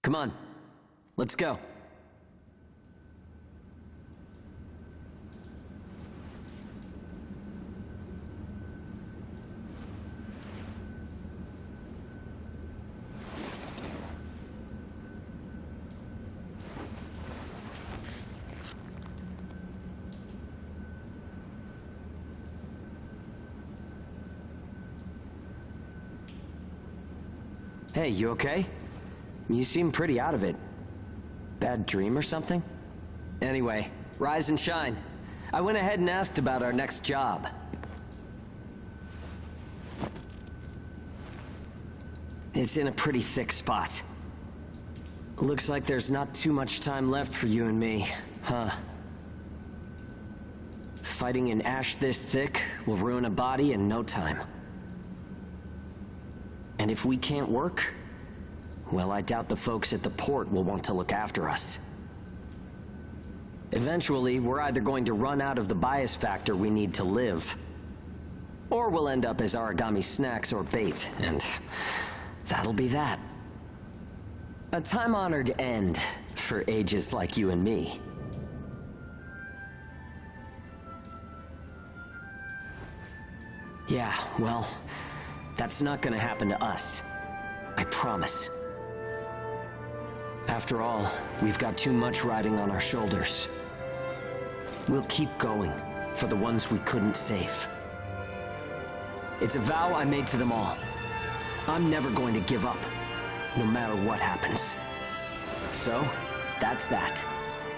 Come on, let's go. Hey, you okay? You seem pretty out of it. Bad dream or something? Anyway, rise and shine. I went ahead and asked about our next job. It's in a pretty thick spot. Looks like there's not too much time left for you and me, huh? Fighting in ash this thick will ruin a body in no time. And if we can't work, well, I doubt the folks at the port will want to look after us. Eventually, we're either going to run out of the bias factor we need to live, or we'll end up as origami snacks or bait, and that'll be that. A time-honored end for ages like you and me. Yeah, well, that's not gonna happen to us. I promise. After all, we've got too much riding on our shoulders. We'll keep going for the ones we couldn't save. It's a vow I made to them all. I'm never going to give up, no matter what happens. So, that's that.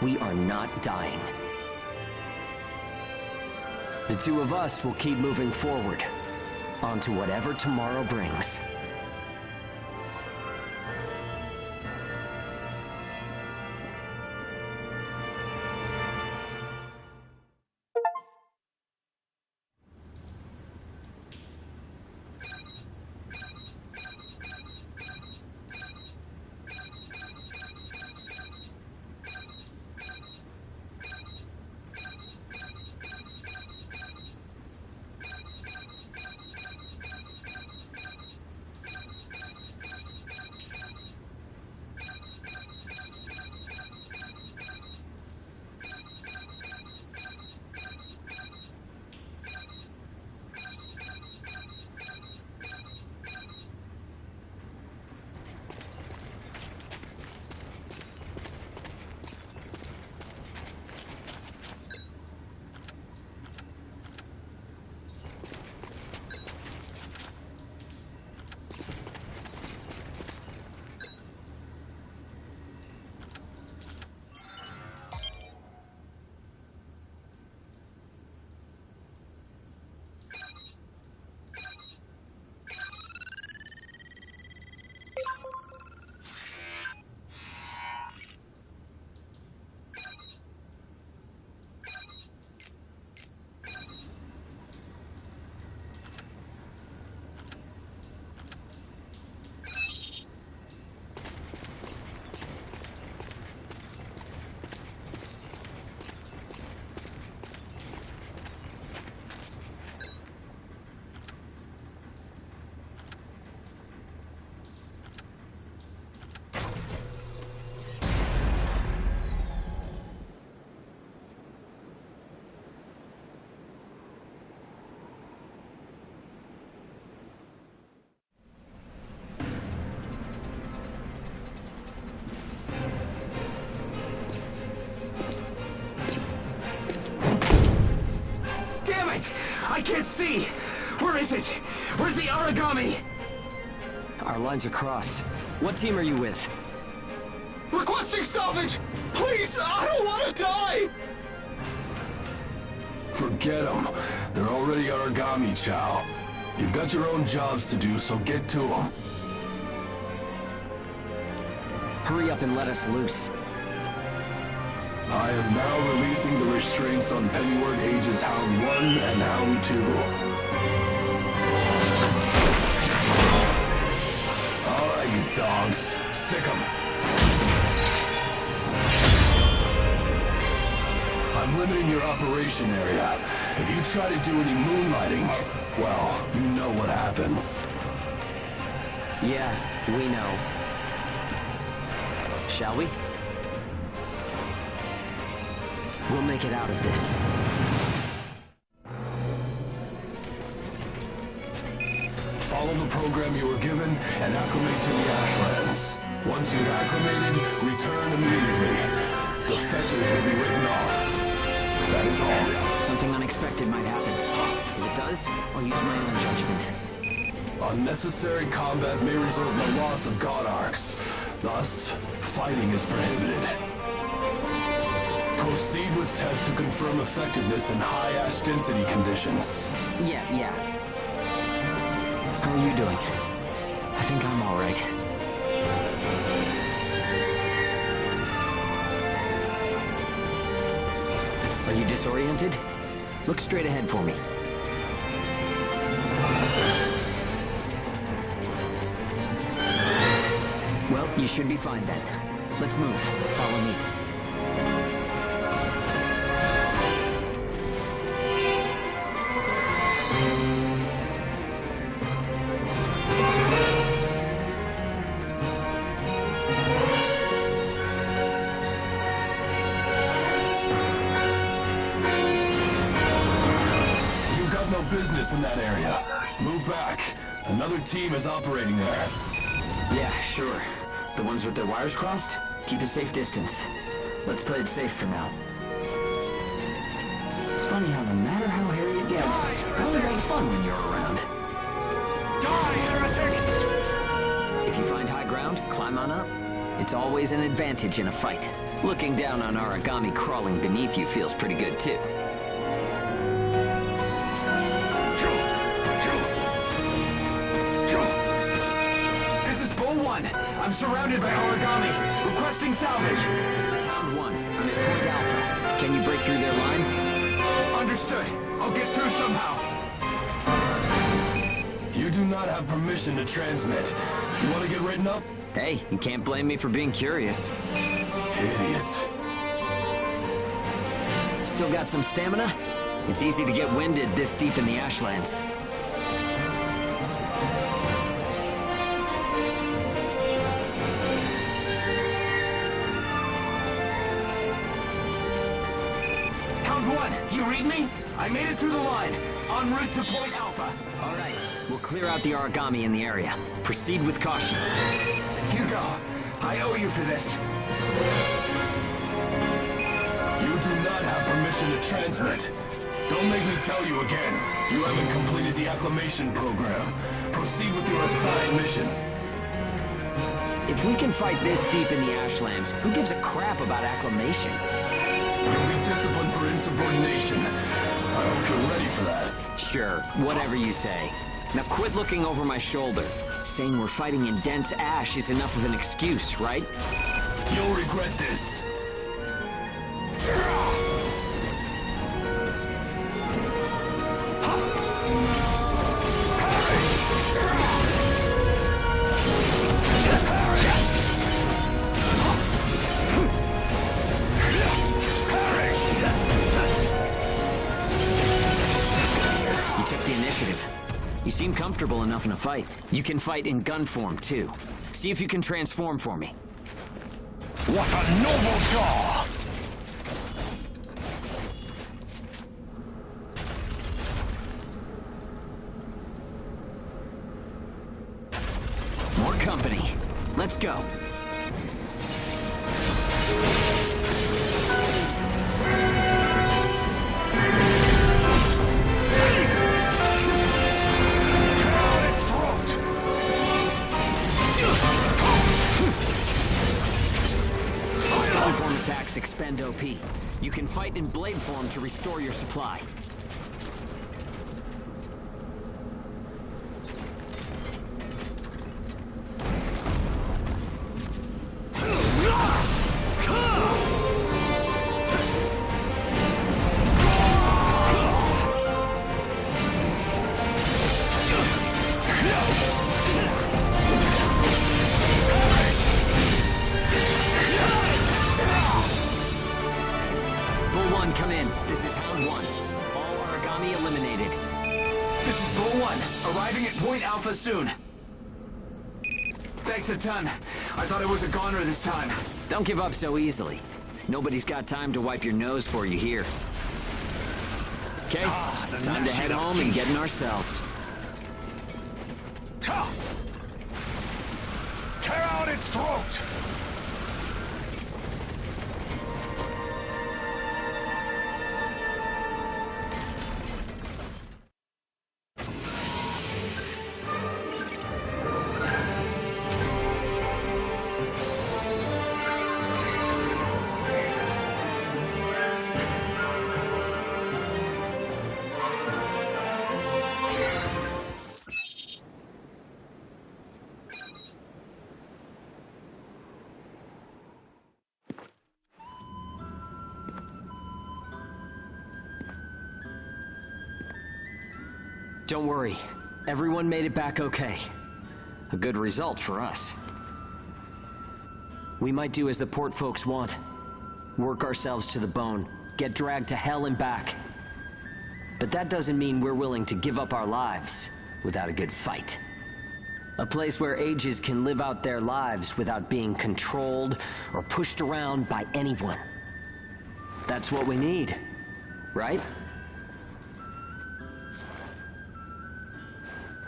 We are not dying. The two of us will keep moving forward, onto whatever tomorrow brings. I can't see! Where is it? Where's the origami? Our lines are crossed. What team are you with? Requesting salvage! Please, I don't want to die! Forget them. They're already origami, Chow. You've got your own jobs to do, so get to them. Hurry up and let us loose. I am now releasing the restraints on Pennyward Ages Hound 1 and Hound 2. Alright, you dogs. Sick 'em. I'm limiting your operation area. If you try to do any moonlighting, well, you know what happens. Yeah, we know. shall we? We'll make it out of this. Follow the program you were given and acclimate to the Ashlands. Once you've acclimated, return immediately. Defectors will be written off. That is all. Something unexpected might happen. If it does, I'll use my own judgment. Unnecessary combat may result in the loss of god arcs. Thus, fighting is prohibited. Proceed with tests to confirm effectiveness in high ash density conditions. Yeah. How are you doing? I think I'm all right. Are you disoriented? Look straight ahead for me. Well, you should be fine then. Let's move. Follow me. Business in that area. Move back. Another team is operating there. Yeah, sure. The ones with their wires crossed? Keep a safe distance. Let's play it safe for now. It's funny how no matter how hairy it gets, it's always fun when you're around. Die, heretics! If you find high ground, climb on up. It's always an advantage in a fight. Looking down on origami crawling beneath you feels pretty good too. I'm surrounded by origami. Requesting salvage. This is Hound 1. I'm at Point Alpha. Can you break through their line? Understood. I'll get through somehow. You do not have permission to transmit. You want to get written up? Hey, you can't blame me for being curious. Idiots. Still got some stamina? It's easy to get winded this deep in the Ashlands. Do you read me? I made it through the line. En route to Point Alpha. All right. We'll clear out the origami in the area. Proceed with caution. Hugo, I owe you for this. You do not have permission to transmit. Don't make me tell you again. You haven't completed the acclimation program. Proceed with your assigned mission. If we can fight this deep in the Ashlands, who gives a crap about acclimation? You'll be disciplined for insubordination. I hope you're ready for that. Sure, whatever you say. Now quit looking over my shoulder. Saying we're fighting in dense ash is enough of an excuse, right? You'll regret this. You seem comfortable enough in a fight. You can fight in gun form, too. See if you can transform for me. What a noble jaw! More company. Let's go. Form attacks expend OP. You can fight in blade form to restore your supply. Come in. This is Hound 1. All origami eliminated. This is Bull 1, arriving at Point Alpha soon. Thanks a ton. I thought I was a goner this time. Don't give up so easily. Nobody's got time to wipe your nose for you here. Okay, time to head home and get in our cells. Tear out its throat! Don't worry, everyone made it back okay. A good result for us. We might do as the port folks want. Work ourselves to the bone, get dragged to hell and back. But that doesn't mean we're willing to give up our lives without a good fight. A place where ages can live out their lives without being controlled or pushed around by anyone. That's what we need, right?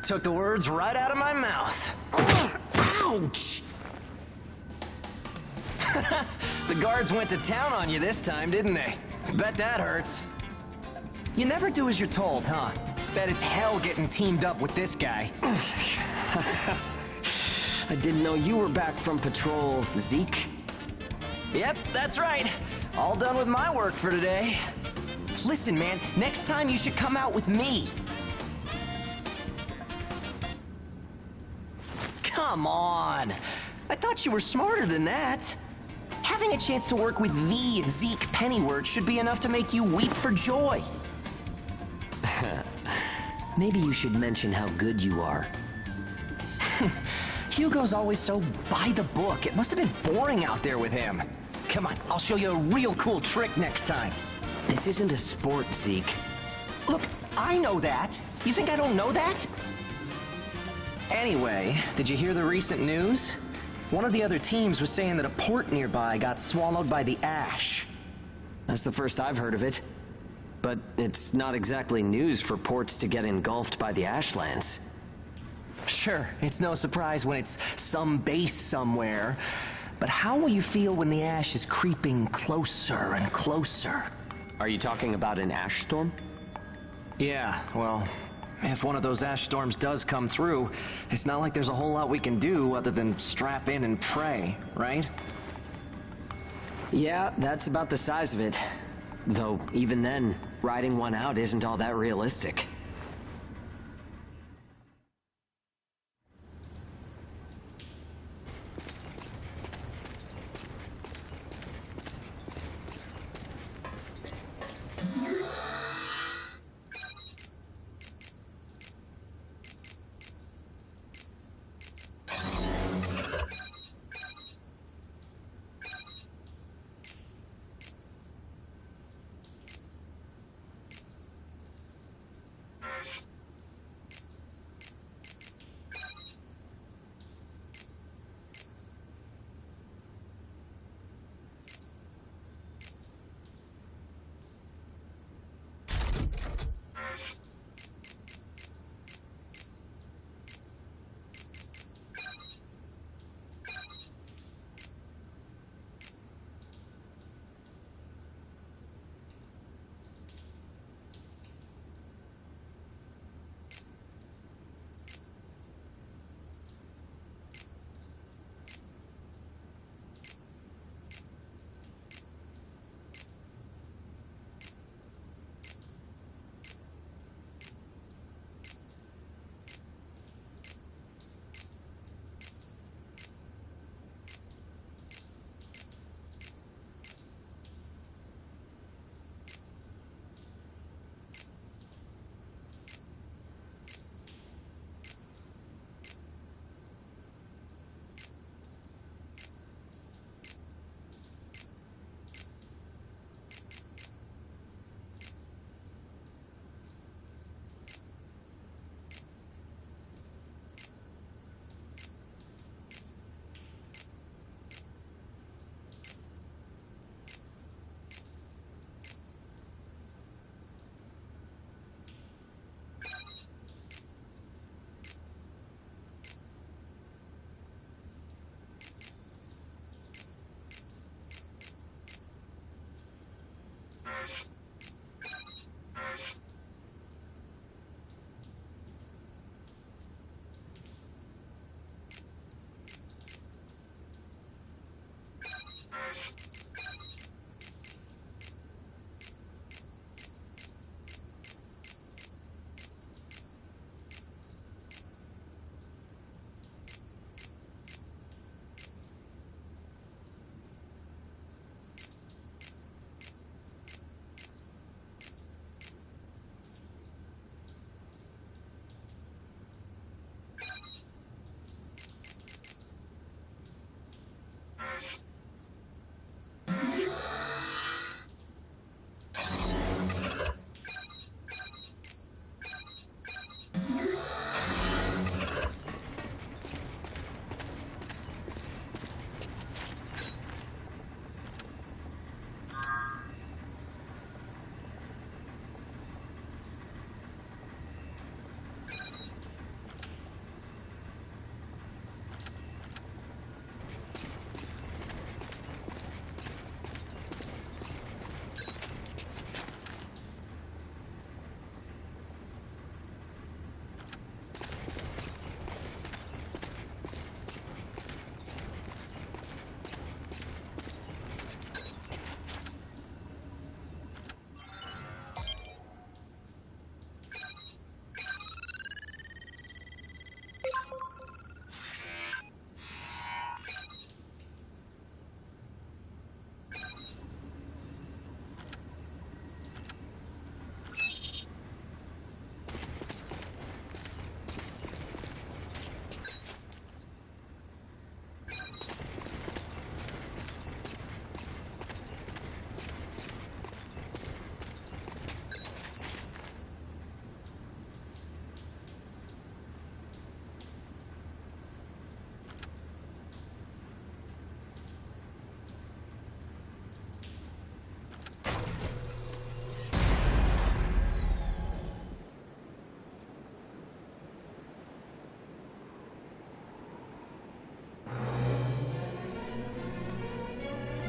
Took the words right out of my mouth. Ouch! The guards went to town on you this time, didn't they? Bet that hurts. You never do as you're told, huh? Bet it's hell getting teamed up with this guy. I didn't know you were back from patrol, Zeke. Yep, that's right. All done with my work for today. Listen, man, next time you should come out with me. Come on. I thought you were smarter than that. Having a chance to work with the Zeke Pennyworth should be enough to make you weep for joy. Maybe you should mention how good you are. Hugo's always so by the book. It must have been boring out there with him. Come on, I'll show you a real cool trick next time. This isn't a sport, Zeke. Look, I know that. You think I don't know that? Anyway, did you hear the recent news? One of the other teams was saying that a port nearby got swallowed by the ash. That's the first I've heard of it. But it's not exactly news for ports to get engulfed by the ashlands. Sure, it's no surprise when it's some base somewhere. But how will you feel when the ash is creeping closer and closer? Are you talking about an ash storm? Yeah, well, if one of those ash storms does come through, it's not like there's a whole lot we can do other than strap in and pray, right? Yeah, that's about the size of it. Though, even then, riding one out isn't all that realistic.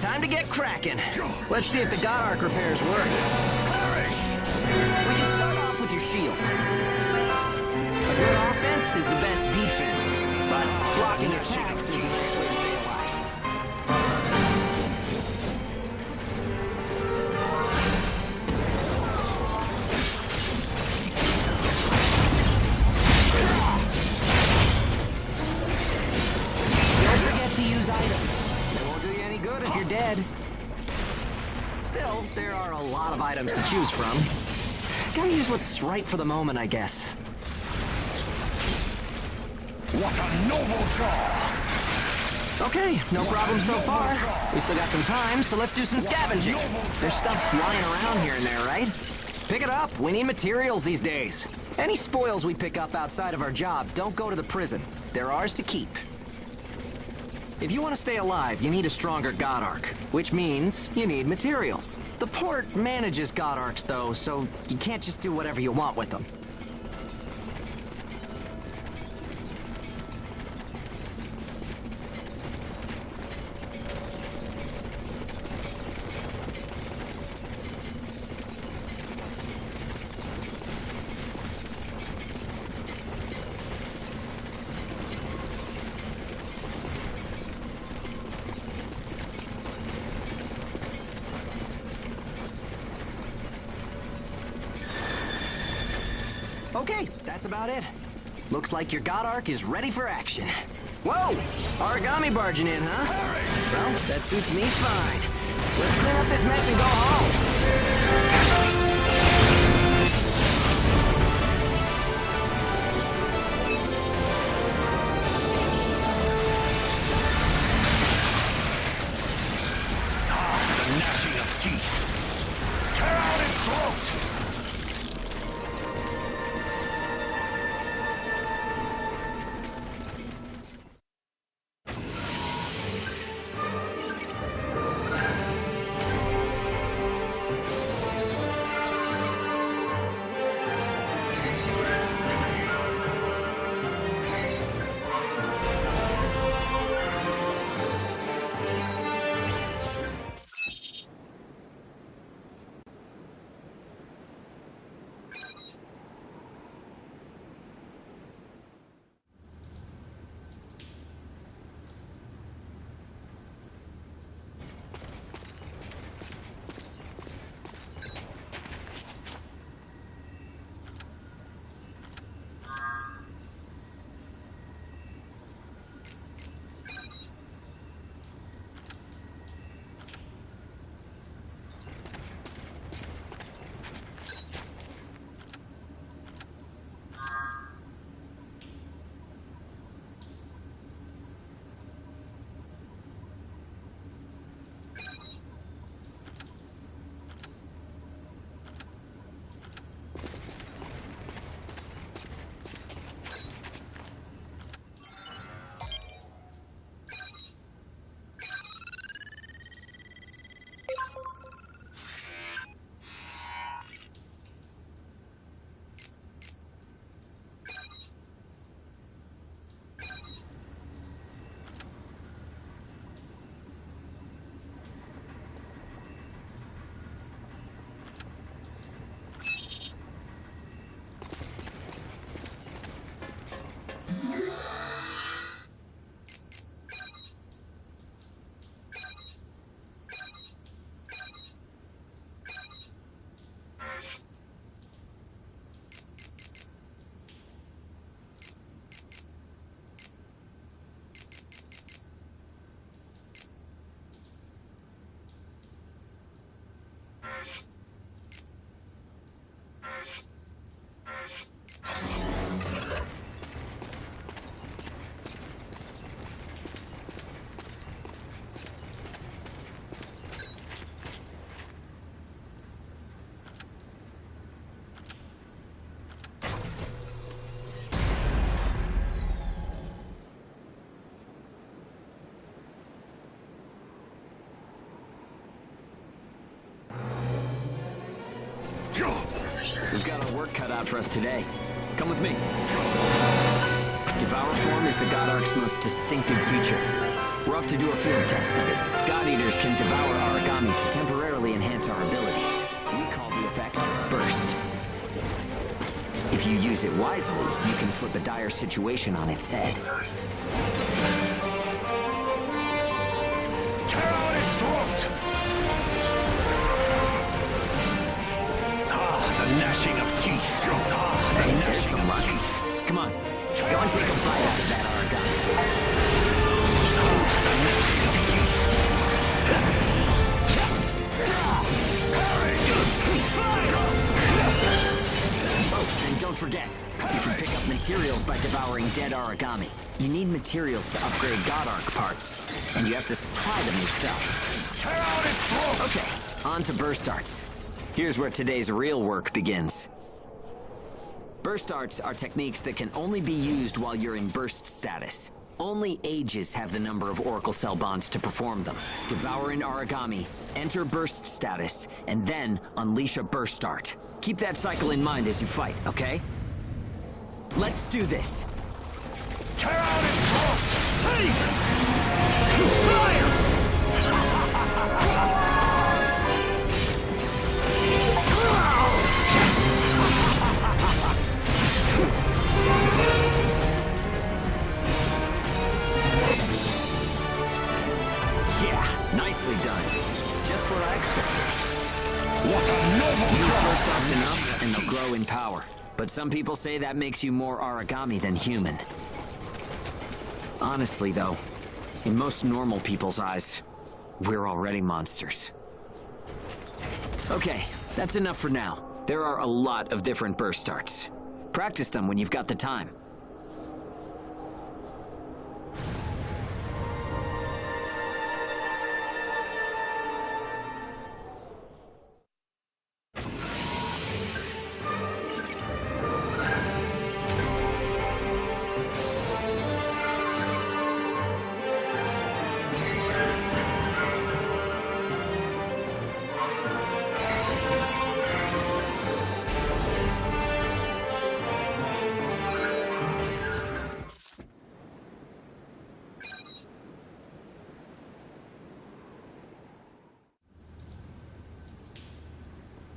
time to get cracking. Let's see if the God Arc repairs worked. We can start off with your shield. A good offense is the best defense, but blocking attacks is the best way to stay alive. Don't forget to use items. They won't do you any good if you're dead. Still, there are a lot of items to choose from. Gotta use what's right for the moment, I guess. What a noble draw! Okay, no problem so far. We still got some time, so let's do some scavenging. There's stuff flying around here and there, right? Pick it up. We need materials these days. Any spoils we pick up outside of our job don't go to the prison. They're ours to keep. If you want to stay alive, you need a stronger God Arc, which means you need materials. The port manages God Arcs, though, so you can't just do whatever you want with them. Okay, that's about it. Looks like your God Arc is ready for action. Whoa! Origami barging in, huh? Well, that suits me fine. Let's clean up this mess and go home. The gnashing of teeth. Tear out its throat! We've got our work cut out for us today. Come with me. Devour form is the God Arc's most distinctive feature. We're off to do a field test of it. God Eaters can devour origami to temporarily enhance our abilities. We call the effect Burst. If you use it wisely, you can flip a dire situation on its head. Tear out its throat! Ah, the gnashing of teeth. Ah, the Hey, there's gnashing some of luck. teeth. Come on, go and take a bite out of that origami. Oh, and don't forget, you can pick up materials by devouring dead origami. You need materials to upgrade God Arc parts, and you have to supply them yourself. Tear out its throat! Okay, on to burst arts. Here's where today's real work begins. Burst arts are techniques that can only be used while you're in burst status. Only Ages have the number of Oracle Cell bonds to perform them. Devour an origami, enter burst status, and then unleash a burst art. Keep that cycle in mind as you fight, okay? Let's do this. Tear out its throat! Fire! Yeah, nicely done. Just what I expected. What a noble Use job! burst arts enough, and they'll grow in power. But some people say that makes you more origami than human. Honestly, though, in most normal people's eyes, we're already monsters. Okay, that's enough for now. There are a lot of different burst arts. Practice them when you've got the time.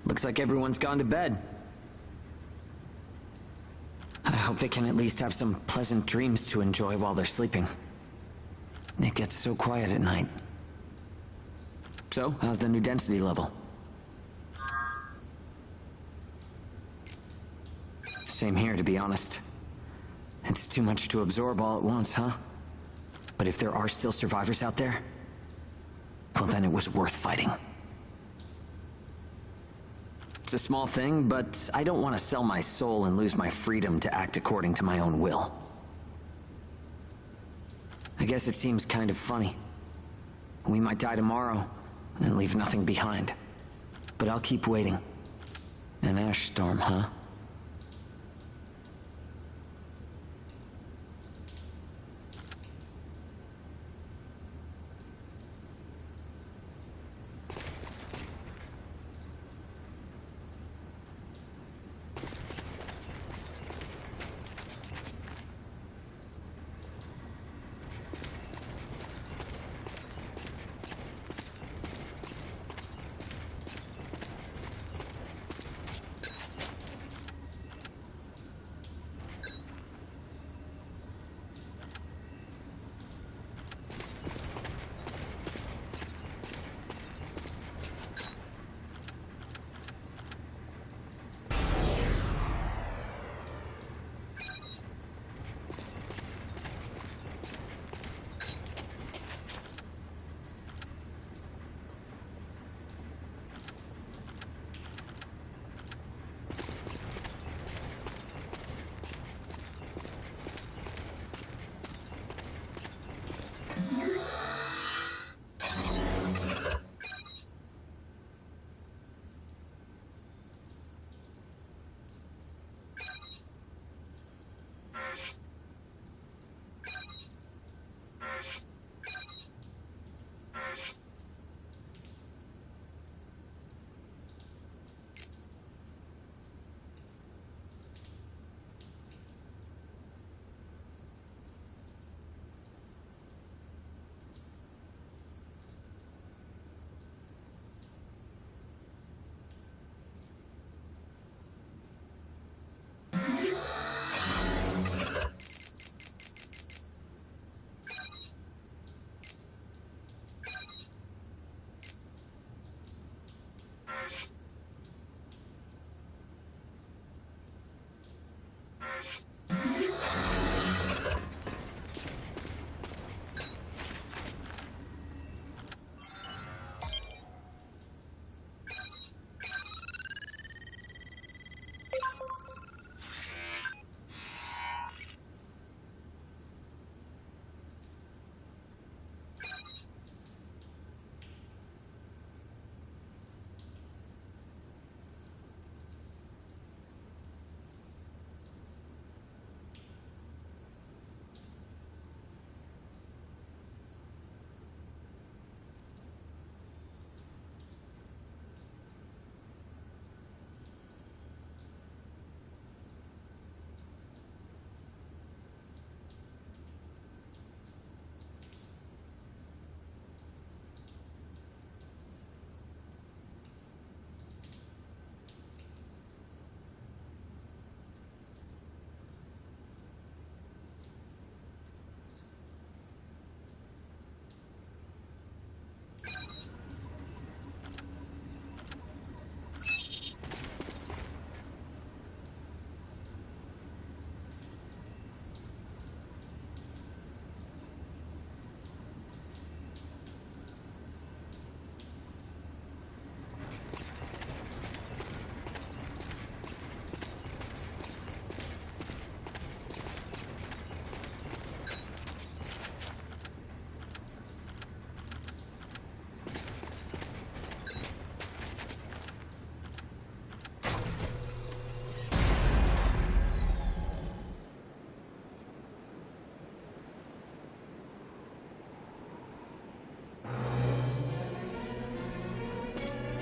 Looks like everyone's gone to bed. I hope they can at least have some pleasant dreams to enjoy while they're sleeping. It gets so quiet at night. So, how's the new density level? Same here, to be honest. It's too much to absorb all at once, huh? But if there are still survivors out there, well, then it was worth fighting. It's a small thing, but I don't want to sell my soul and lose my freedom to act according to my own will. I guess it seems kind of funny. We might die tomorrow and leave nothing behind. But I'll keep waiting. An ash storm, huh?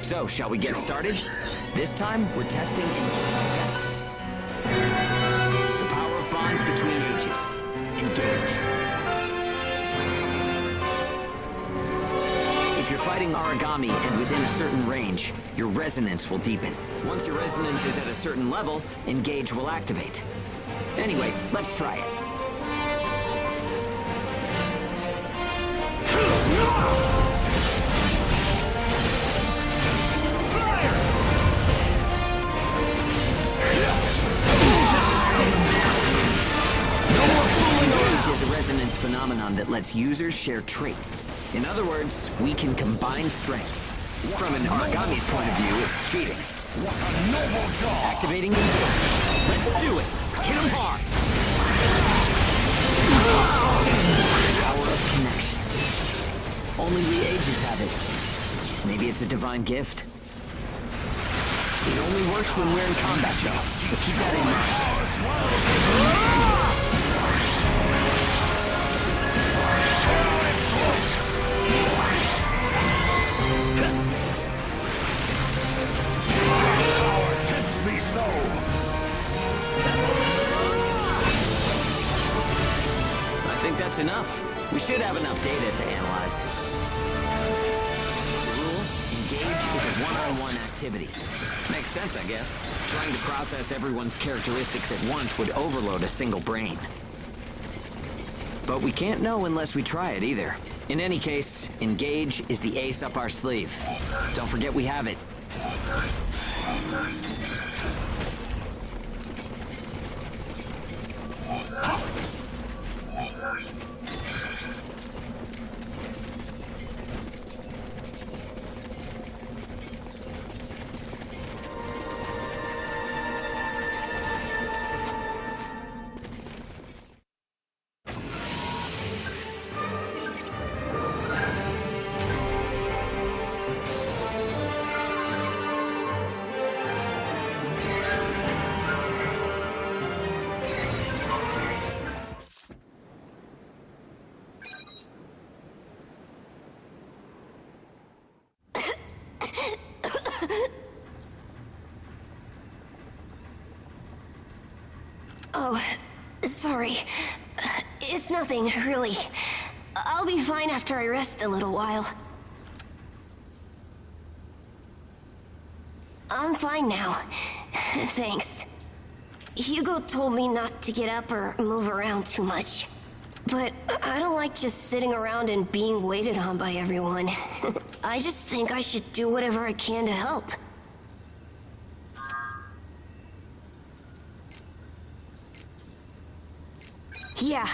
So, shall we get started? This time, we're testing engage effects. The power of bonds between ages. Engage. If you're fighting origami and within a certain range, your resonance will deepen. Once your resonance is at a certain level, engage will activate. Anyway, let's try it. Engage is a resonance phenomenon that lets users share traits. In other words, we can combine strengths. From an origami's point of view, it's cheating. What a noble job! Activating engage. Let's do it. Hit him hard. Power of connections. Only we ages have it. Maybe it's a divine gift. It only works when we're in combat, though, so keep that in mind. Power tempts me so! I think that's enough. We should have enough data to analyze. The rule, engage is a one-on-one activity. Makes sense, I guess. Trying to process everyone's characteristics at once would overload a single brain. But we can't know unless we try it either. In any case, engage is the ace up our sleeve. Don't forget we have it. Oh, sorry. It's nothing, really. I'll be fine after I rest a little while. I'm fine now. Thanks. Hugo told me not to get up or move around too much. But I don't like just sitting around and being waited on by everyone. I just think I should do whatever I can to help. Yeah.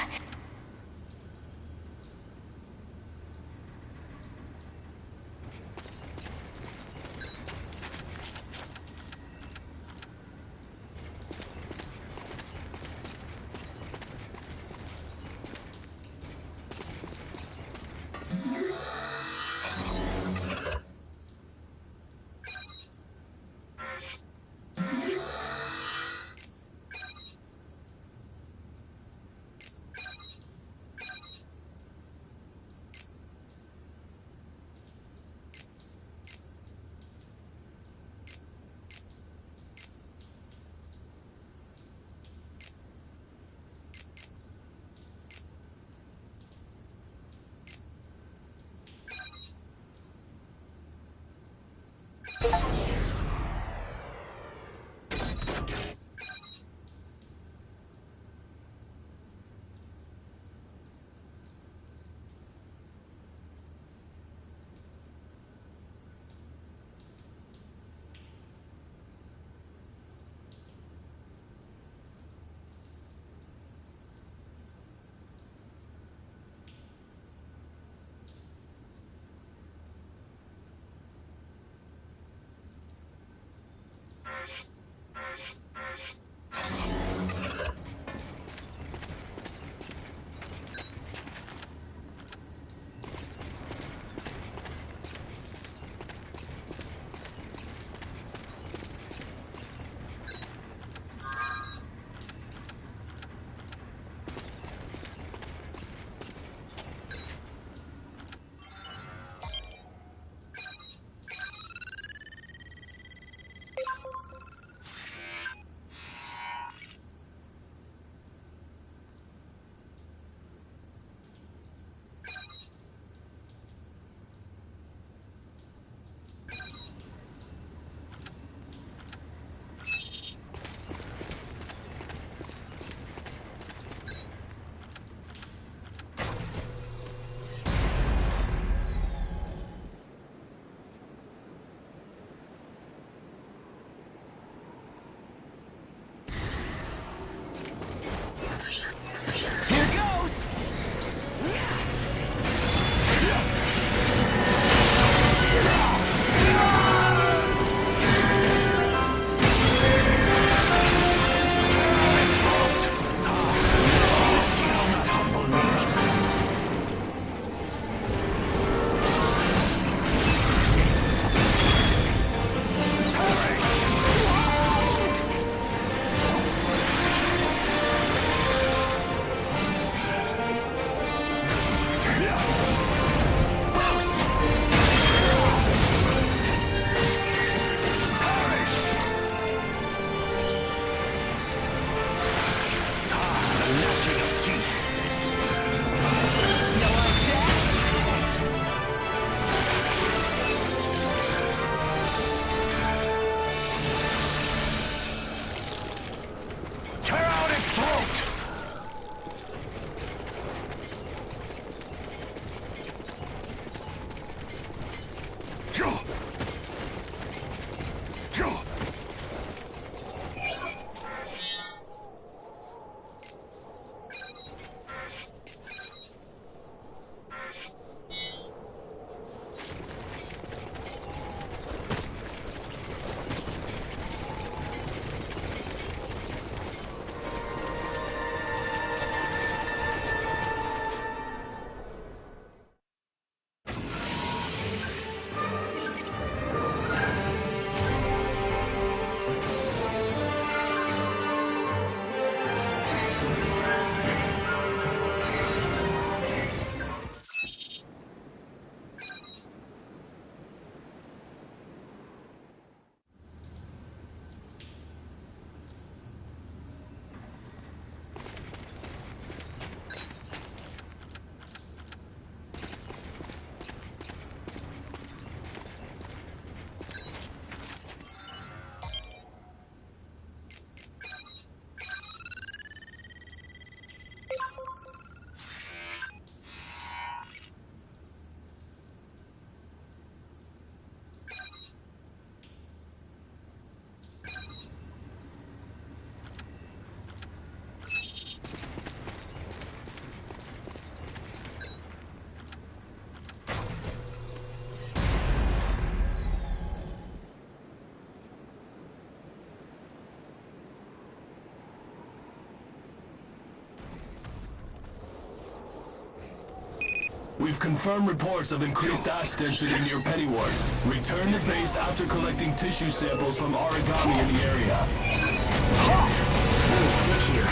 We've confirmed reports of increased ash density near Pennyworth. Return to base after collecting tissue samples from origami in the area. It's really thick here.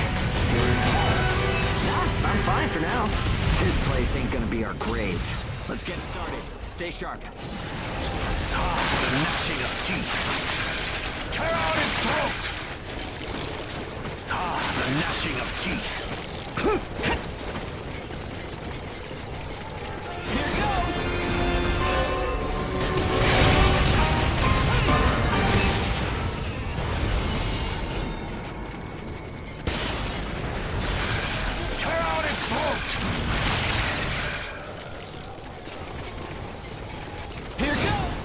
Nah, I'm fine for now. This place ain't gonna be our grave. Let's get started. Stay sharp. Gnashing of teeth. Tear out its throat! The gnashing of teeth. Here goes! Tear out its throat! Here goes!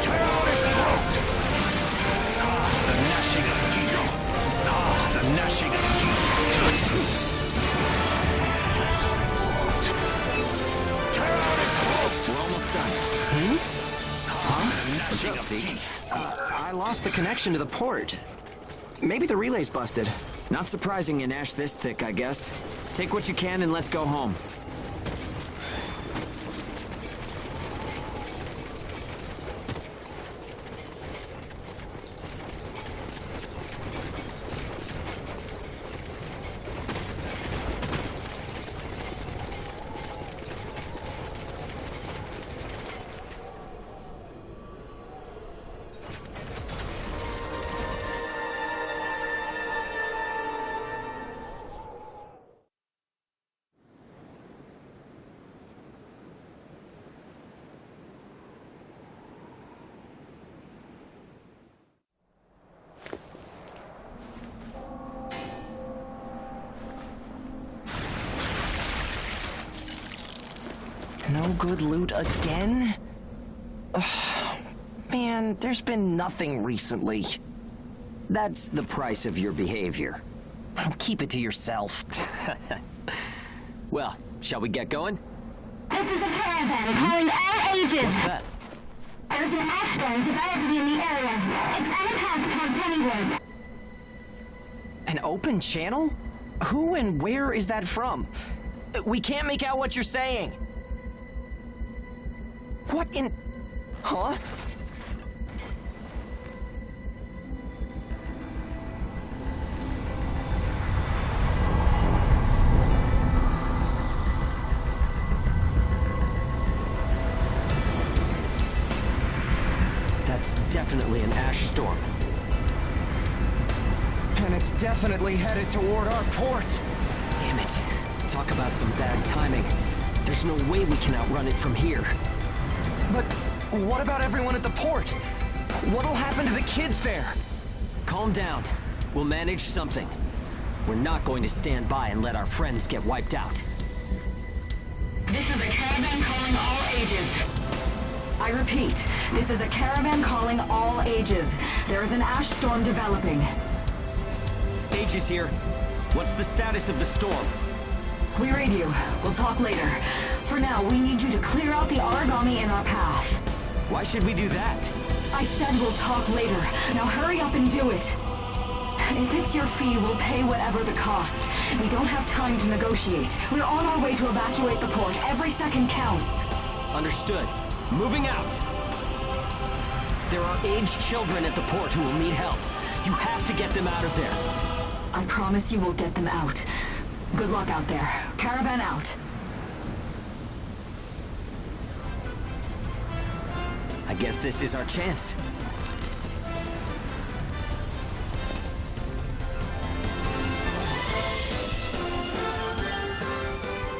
Tear out its throat! The gnashing of teeth. The gnashing of teeth. Tear out its throat! We're almost done. What's up, Zeke? I lost the connection to the port. Maybe the relay's busted. Not surprising in ash this thick, I guess. Take what you can and let's go home. No good loot again? Ugh, man, there's been nothing recently. That's the price of your behavior. Keep it to yourself. Well, shall we get going? This is a caravan calling all ages. What's that? There's an ash storm developing in the area. It's on a path toward Pennyworth. An open channel? Who and where is that from? We can't make out what you're saying. What in... Huh? That's definitely an ash storm. And it's definitely headed toward our port. Damn it. Talk about some bad timing. There's no way we can outrun it from here. But what about everyone at the port? What'll happen to the kids there? Calm down. We'll manage something. We're not going to stand by and let our friends get wiped out. This is a caravan calling all ages. I repeat, this is a caravan calling all ages. There is an ash storm developing. Age is here. What's the status of the storm? We read you. We'll talk later. For now, we need you to clear out the origami in our path. Why should we do that? I said we'll talk later. Now hurry up and do it. If it's your fee, we'll pay whatever the cost. We don't have time to negotiate. We're on our way to evacuate the port. Every second counts. Understood. Moving out. There are aged children at the port who will need help. You have to get them out of there. I promise you we'll get them out. Good luck out there. Caravan out. I guess this is our chance.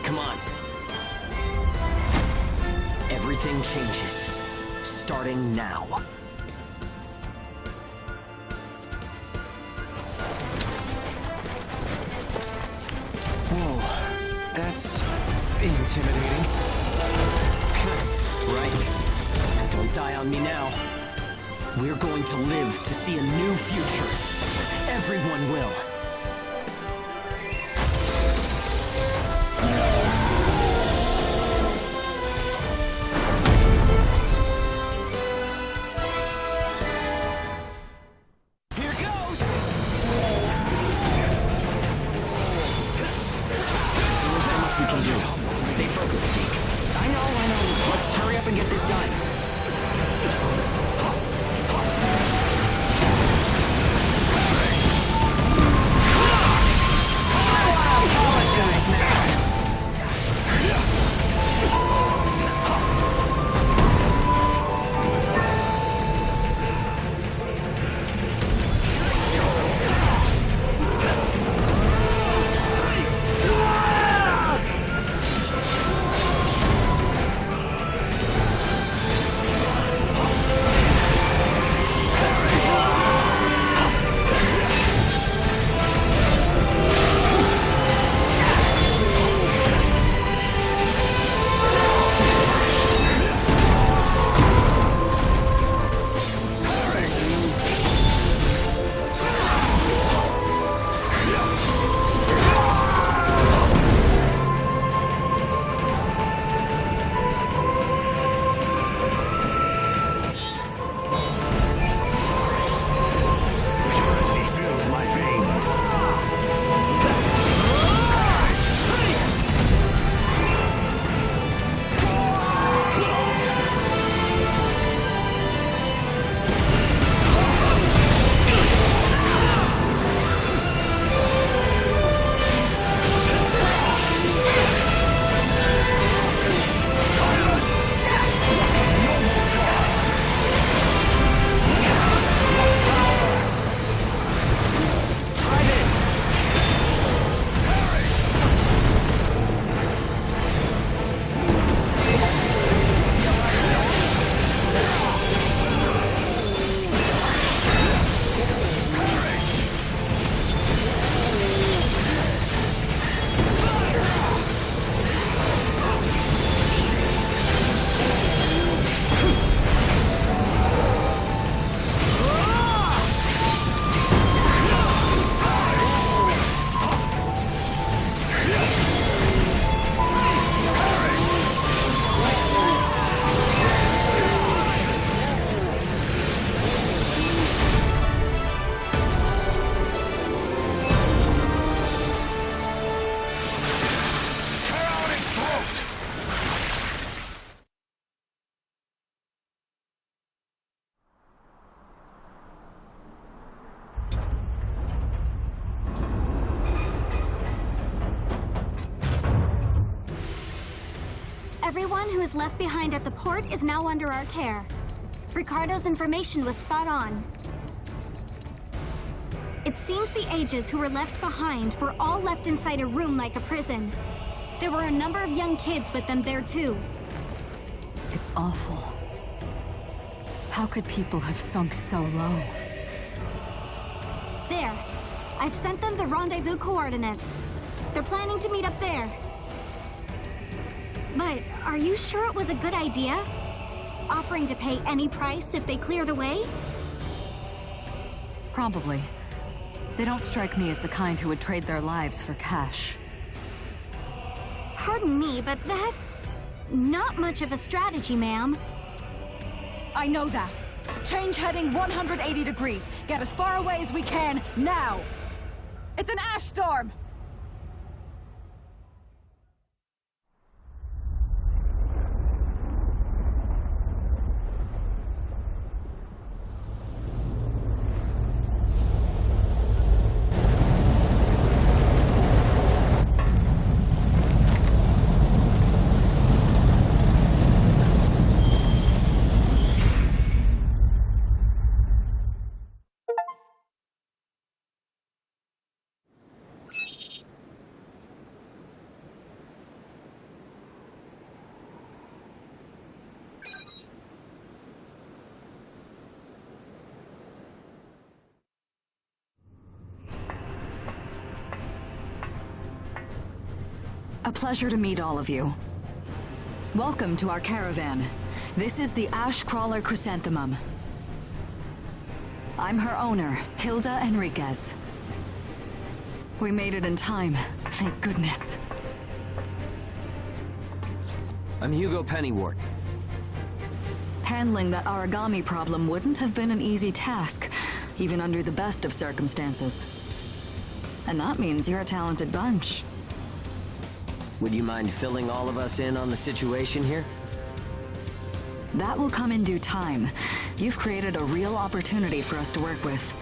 Come on. Everything changes. Starting now. Whoa, that's intimidating. Right. Don't die on me now. We're going to live to see a new future. Everyone will. Here goes! Everyone who is left behind at the port is now under our care. Ricardo's information was spot on. It seems the ages who were left behind were all left inside a room like a prison. There were a number of young kids with them there too. It's awful. How could people have sunk so low? There. I've sent them the rendezvous coordinates. They're planning to meet up there. But are you sure it was a good idea? Offering to pay any price if they clear the way? Probably. They don't strike me as the kind who would trade their lives for cash. Pardon me, but that's not much of a strategy, ma'am. I know that. Change heading 180 degrees. Get as far away as we can, now! It's an ash storm! A pleasure to meet all of you. Welcome to our caravan. This is the Ash Crawler Chrysanthemum. I'm her owner, Hilda Enriquez. We made it in time, thank goodness. I'm Hugo Pennywort. Handling that origami problem wouldn't have been an easy task, even under the best of circumstances. And that means you're a talented bunch. Would you mind filling all of us in on the situation here? That will come in due time. You've created a real opportunity for us to work with.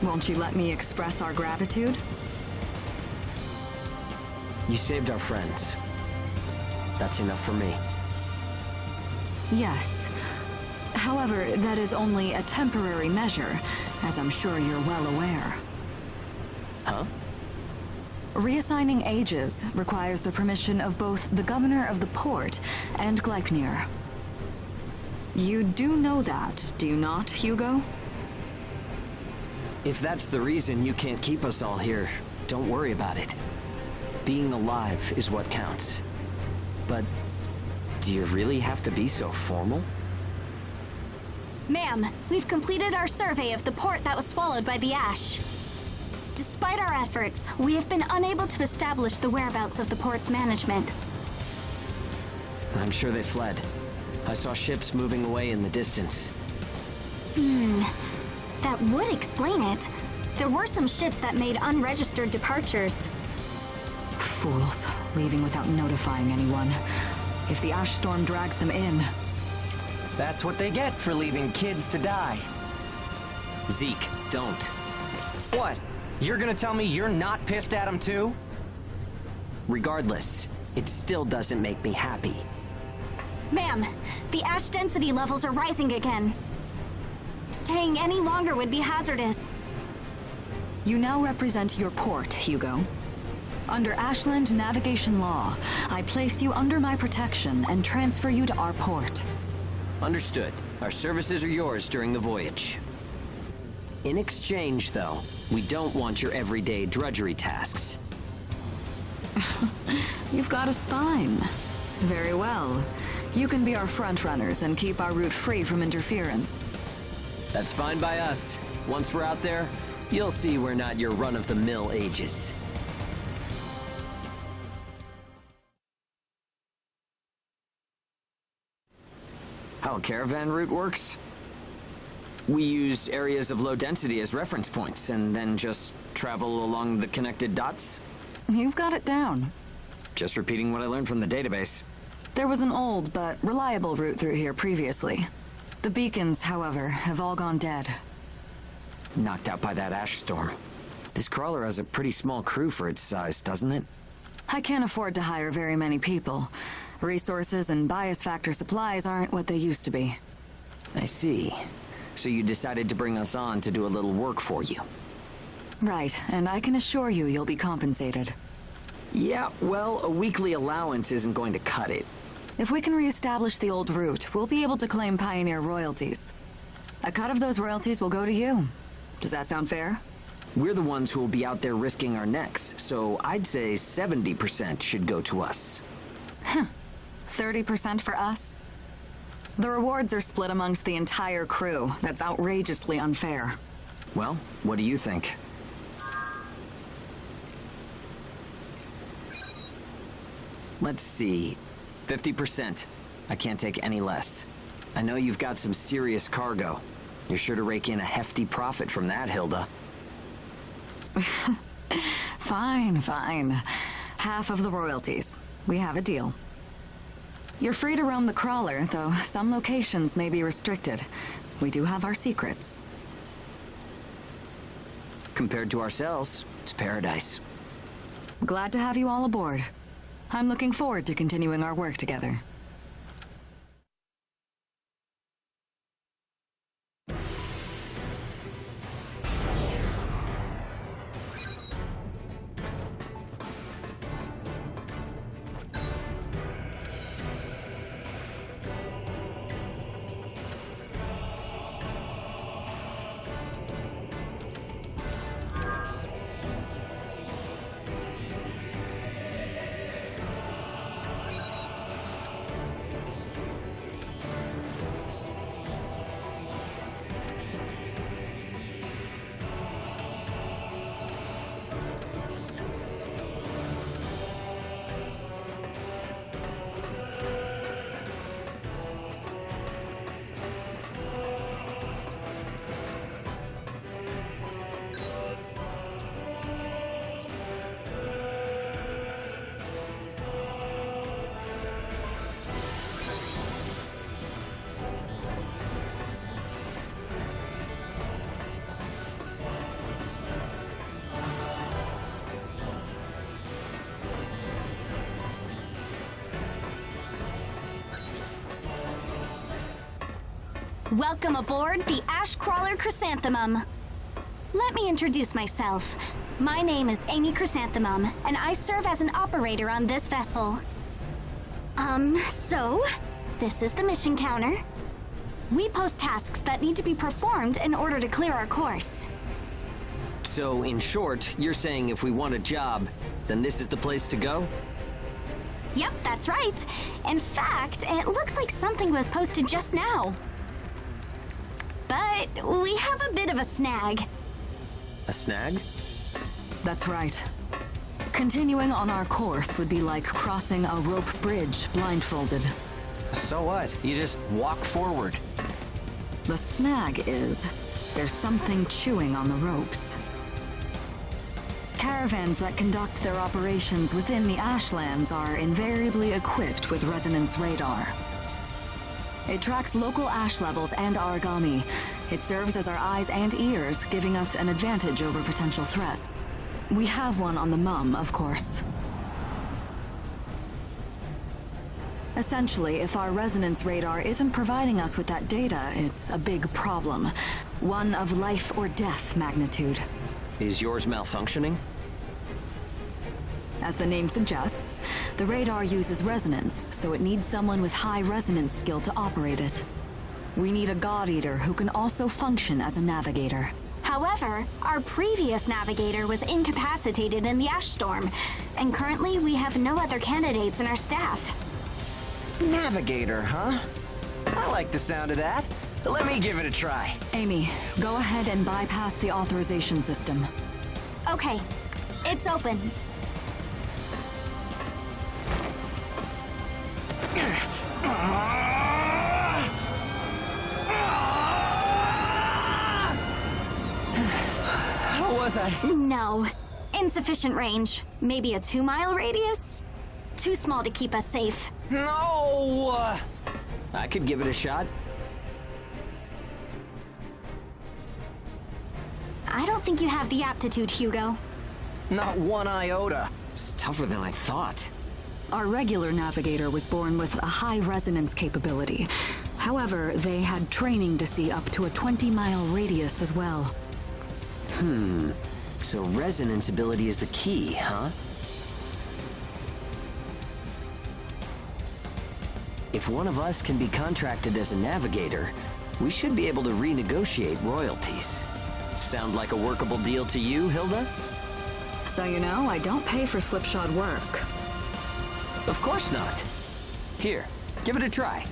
Won't you let me express our gratitude? You saved our friends. That's enough for me. Yes. However, that is only a temporary measure, as I'm sure you're well aware. Huh? Reassigning ages requires the permission of both the governor of the port and Gleipnir. You do know that, do you not, Hugo? If that's the reason you can't keep us all here, don't worry about it. Being alive is what counts. But do you really have to be so formal? Ma'am, we've completed our survey of the port that was swallowed by the ash. Despite our efforts, we have been unable to establish the whereabouts of the port's management. I'm sure they fled. I saw ships moving away in the distance. That would explain it. There were some ships that made unregistered departures. Fools, leaving without notifying anyone. If the ash storm drags them in... That's what they get for leaving kids to die. Zeke, don't. What? You're gonna tell me you're not pissed at him too? Regardless, it still doesn't make me happy. Ma'am, the ash density levels are rising again. Staying any longer would be hazardous. You now represent your port, Hugo. Under Ashland navigation law, I place you under my protection and transfer you to our port. Understood. Our services are yours during the voyage. In exchange, though, we don't want your everyday drudgery tasks. You've got a spine. Very well. You can be our front-runners and keep our route free from interference. That's fine by us. Once we're out there, you'll see we're not your run-of-the-mill ages. How a caravan route works? We use areas of low density as reference points, and then just travel along the connected dots? You've got it down. Just repeating what I learned from the database. There was an old but reliable route through here previously. The beacons, however, have all gone dead. Knocked out by that ash storm. This crawler has a pretty small crew for its size, doesn't it? I can't afford to hire very many people. Resources and bias factor supplies aren't what they used to be. I see. So you decided to bring us on to do a little work for you. Right, and I can assure you you'll be compensated. Yeah, well, a weekly allowance isn't going to cut it. If we can reestablish the old route, we'll be able to claim Pioneer royalties. A cut of those royalties will go to you. Does that sound fair? We're the ones who will be out there risking our necks, so I'd say 70% should go to us. 30% for us? The rewards are split amongst the entire crew. That's outrageously unfair. Well, what do you think? Let's see. 50%. I can't take any less. I know you've got some serious cargo. You're sure to rake in a hefty profit from that, Hilda. Fine, fine. Half of the royalties. We have a deal. You're free to roam the crawler, though some locations may be restricted. We do have our secrets. Compared to ourselves, it's paradise. Glad to have you all aboard. I'm looking forward to continuing our work together. Welcome aboard the Ash Crawler Chrysanthemum. Let me introduce myself. My name is Amy Chrysanthemum, and I serve as an operator on this vessel. So, this is the mission counter. We post tasks that need to be performed in order to clear our course. So, in short, you're saying if we want a job, then this is the place to go? Yep, that's right. In fact, it looks like something was posted just now. But we have a bit of a snag. A snag? That's right. Continuing on our course would be like crossing a rope bridge blindfolded. So what? You just walk forward. The snag is, there's something chewing on the ropes. Caravans that conduct their operations within the Ashlands are invariably equipped with resonance radar. It tracks local ash levels and origami. It serves as our eyes and ears, giving us an advantage over potential threats. We have one on the Mum, of course. Essentially, if our resonance radar isn't providing us with that data, it's a big problem. One of life or death magnitude. Is yours malfunctioning? As the name suggests, the radar uses resonance, so it needs someone with high resonance skill to operate it. We need a God Eater who can also function as a navigator. However, our previous navigator was incapacitated in the ash storm, and currently we have no other candidates in our staff. Navigator, huh? I like the sound of that. Let me give it a try. Amy, go ahead and bypass the authorization system. Okay, it's open. How was I? No. Insufficient range. Maybe a 2-mile radius? Too small to keep us safe. No! I could give it a shot. I don't think you have the aptitude, Hugo. Not one iota. It's tougher than I thought. Our regular navigator was born with a high resonance capability. However, they had training to see up to a 20-mile radius as well. So resonance ability is the key, huh? If one of us can be contracted as a navigator, we should be able to renegotiate royalties. Sound like a workable deal to you, Hilda? So you know, I don't pay for slipshod work. Of course not. Here, give it a try.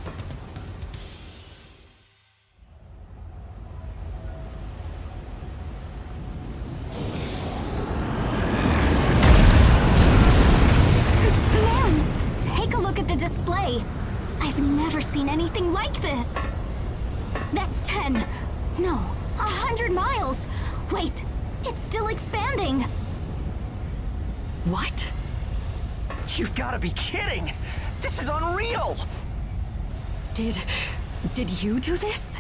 Man, take a look at the display. I've never seen anything like this. That's 10. No, 100 miles. Wait, it's still expanding. What? You've got to be kidding! This is unreal! Did you do this?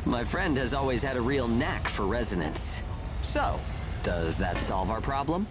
My friend has always had a real knack for resonance. So, does that solve our problem?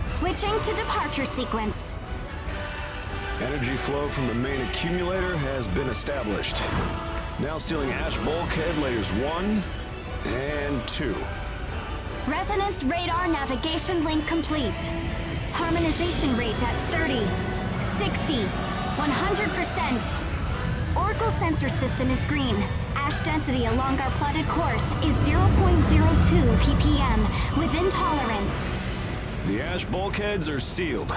Switching to departure sequence. Energy flow from the main accumulator has been established. Now sealing ash bulkhead layers 1 and 2. Resonance radar navigation link complete. Harmonization rate at 30, 60, 100%. Oracle sensor system is green. Ash density along our plotted course is 0.02 ppm, within tolerance. The ash bulkheads are sealed,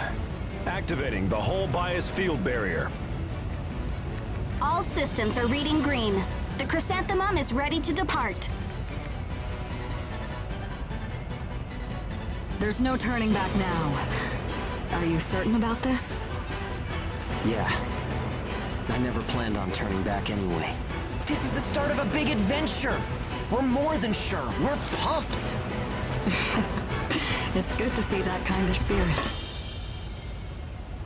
activating the hull bias field barrier. All systems are reading green. The chrysanthemum is ready to depart. There's no turning back now. Are you certain about this? Yeah. I never planned on turning back anyway. This is the start of a big adventure! We're more than sure, we're pumped! It's good to see that kind of spirit.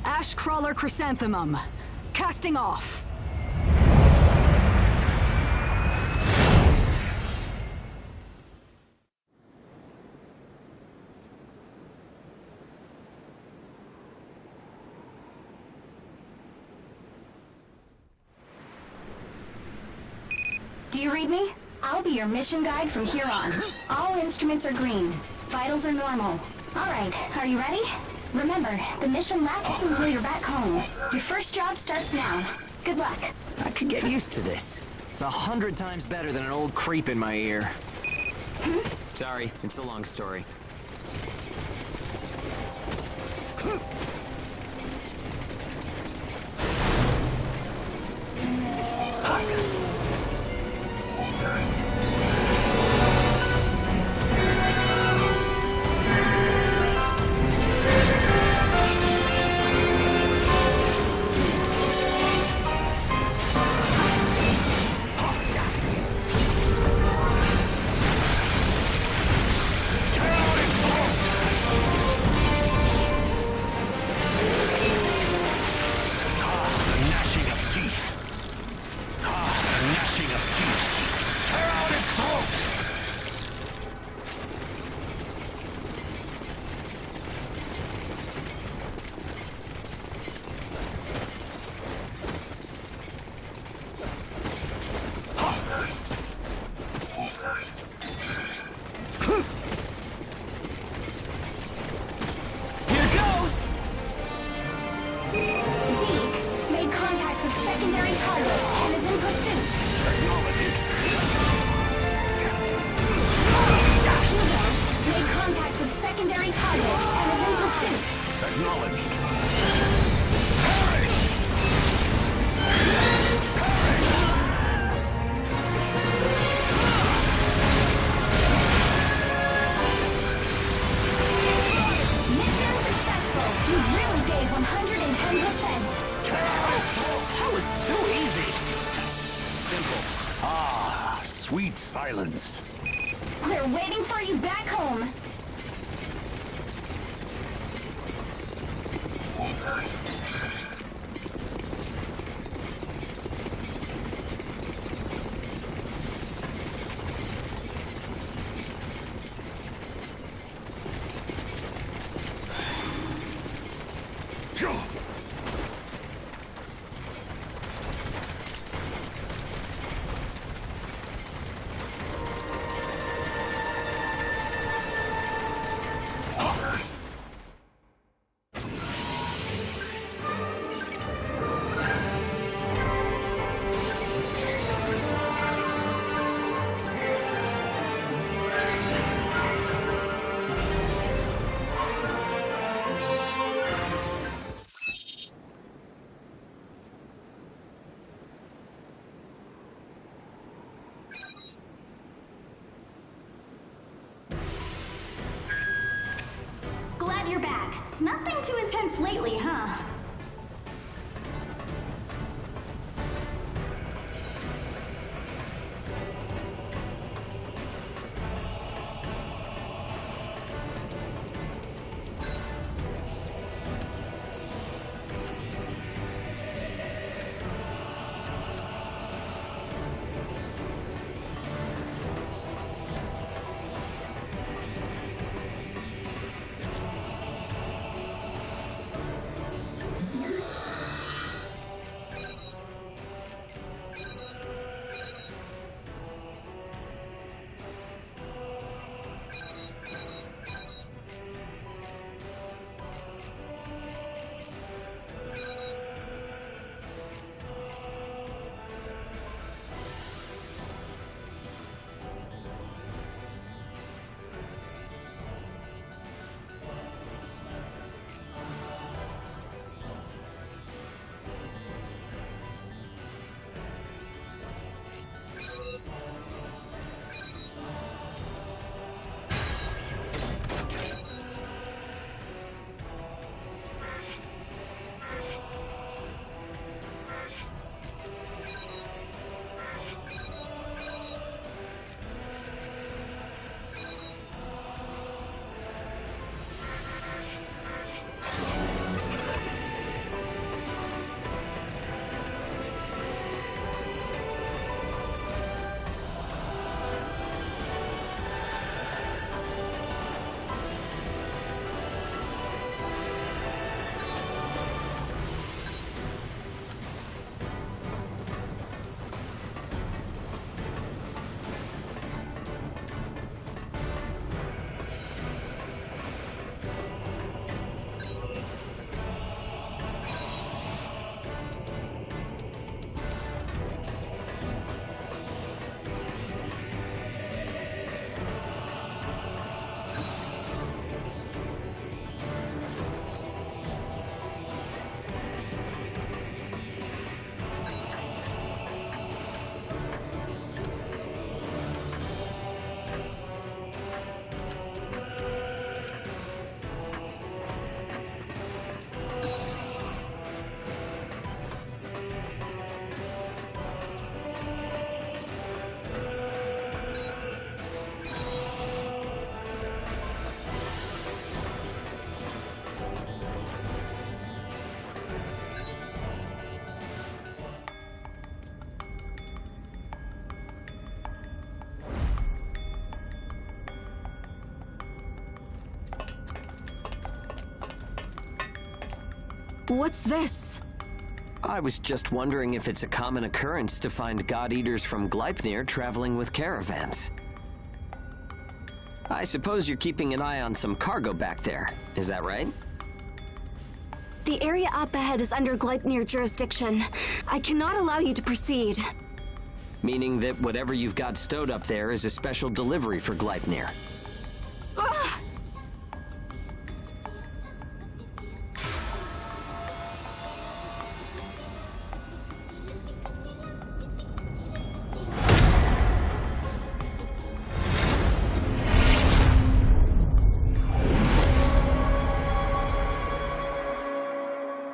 Ash Crawler Chrysanthemum, casting off. Do you read me? I'll be your mission guide from here on. All instruments are green. Vitals are normal. Alright, are you ready? Remember, the mission lasts until you're back home. Your first job starts now. Good luck. I could get used to this. It's 100 times better than an old creep in my ear. Sorry, it's a long story. Ah, sweet silence. They're waiting for you back home. Joe! Glad you're back. Nothing too intense lately, huh? What's this? I was just wondering if it's a common occurrence to find God-Eaters from Gleipnir traveling with caravans. I suppose you're keeping an eye on some cargo back there, is that right? The area up ahead is under Gleipnir jurisdiction. I cannot allow you to proceed. Meaning that whatever you've got stowed up there is a special delivery for Gleipnir. Ugh!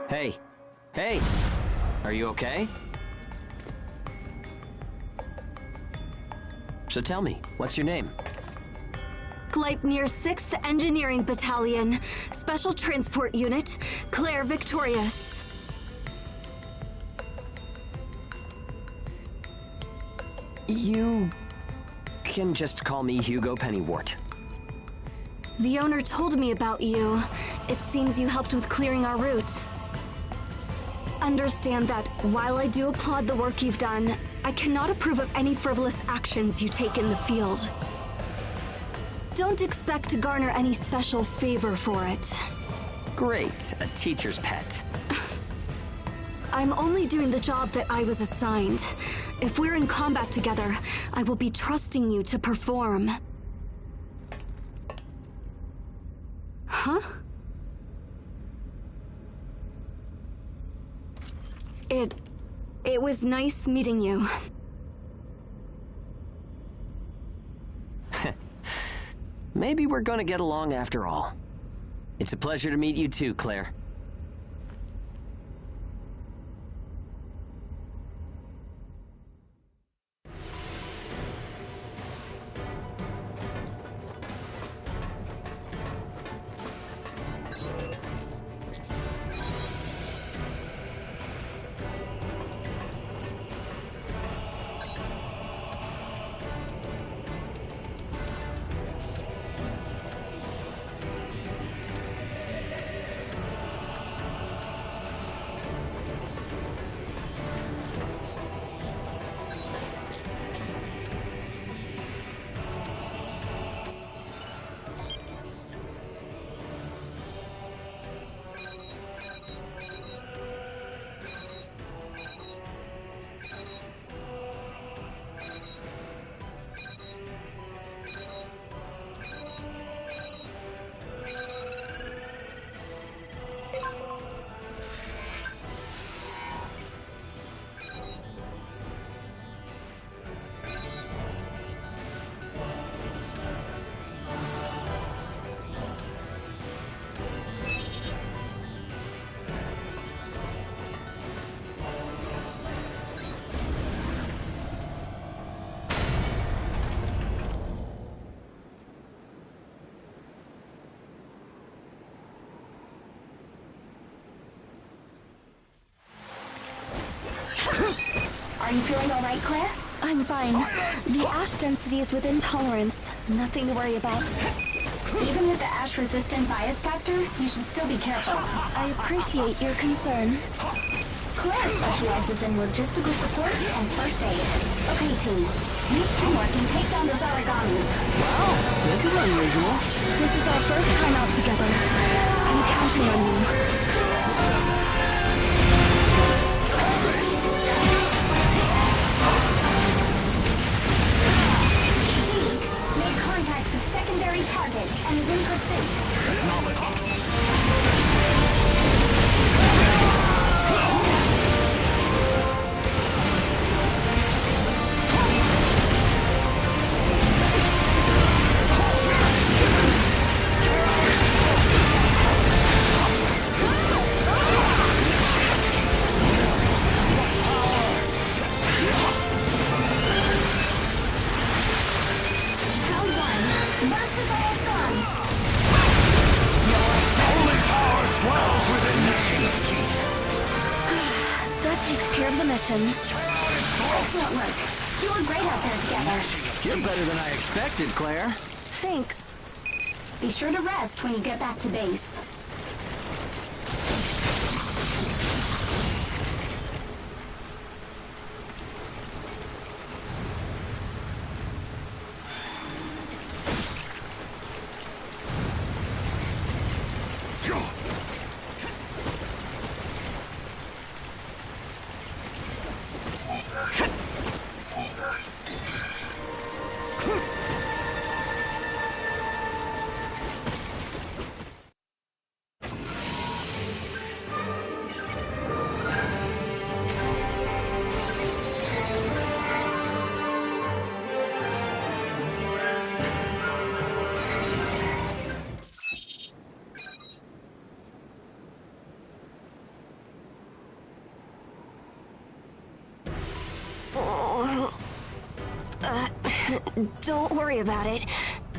Hey! Hey! Are you okay? So tell me, what's your name? Gleipnir 6th Engineering Battalion, Special Transport Unit, Claire Victorious. You can just call me Hugo Pennywort. The owner told me about you. It seems you helped with clearing our route. Understand that while I do applaud the work you've done, I cannot approve of any frivolous actions you take in the field. Don't expect to garner any special favor for it. Great, a teacher's pet. I'm only doing the job that I was assigned. If we're in combat together, I will be trusting you to perform. Huh? It was nice meeting you. Maybe we're gonna get along after all. It's a pleasure to meet you too, Claire. Are you feeling all right, Claire? I'm fine. The ash density is within tolerance. Nothing to worry about. Even with the ash-resistant bias factor, you should still be careful. I appreciate your concern. Claire specializes in logistical support and first aid. Okay, team. Use teamwork and take down those origami. Wow, this is unusual. This is our first time out together. I'm counting on you. Made contact with secondary target and is in pursuit. Acknowledged. Round one. Burst is almost gone. Holy power swells within gnashing of teeth. That takes care of the mission. Excellent work. You were great out there together. You're better than I expected, Claire. Thanks. Be sure to rest when you get back to base. Don't worry about it.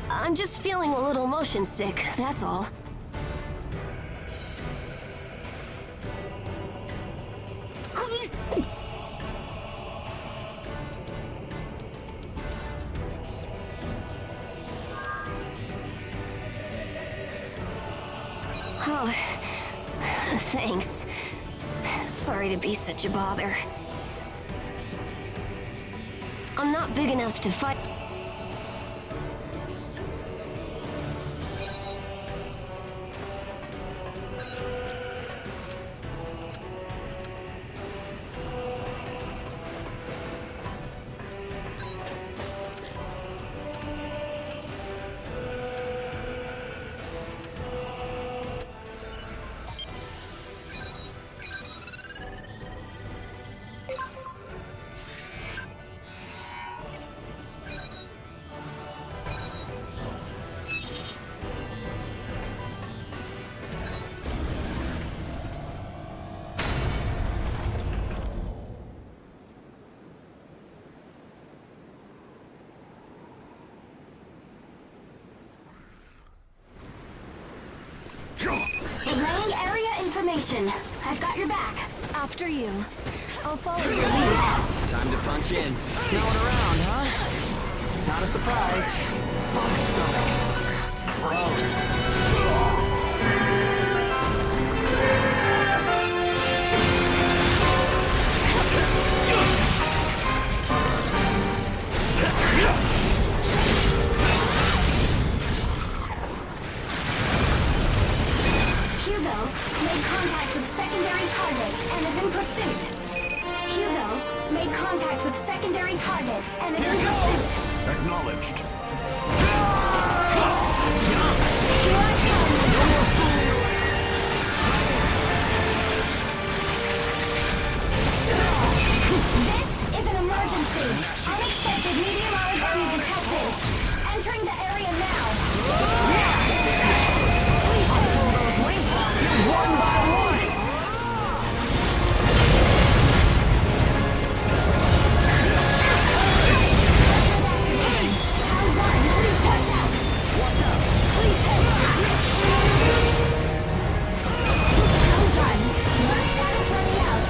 I'm just feeling a little motion sick, that's all. Oh, thanks. Sorry to be such a bother. I'm not big enough to fight. Relaying area information. I've got your back. After you. I'll follow your lead. Time to punch in. Throwing around, huh? Not a surprise. Bug stomach. Gross. Hugo made contact with secondary target and is in pursuit. Hugo made contact with secondary target and is in pursuit. Acknowledged. Here I come. This is an emergency. Unexpected meteoric enemy detected. Entering the area now. Please pull those wings off you one by one. Watch out. Please hit. Done. Your status running out.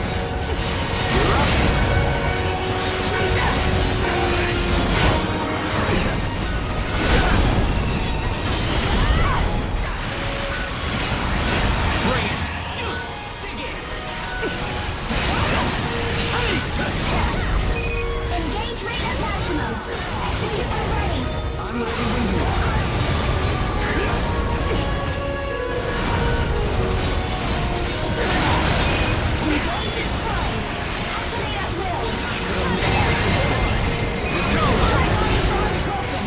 Engage rate at maximum. Activities are ready. I'm ready when you are. Engage is primed. Activate at will. Primary force broken.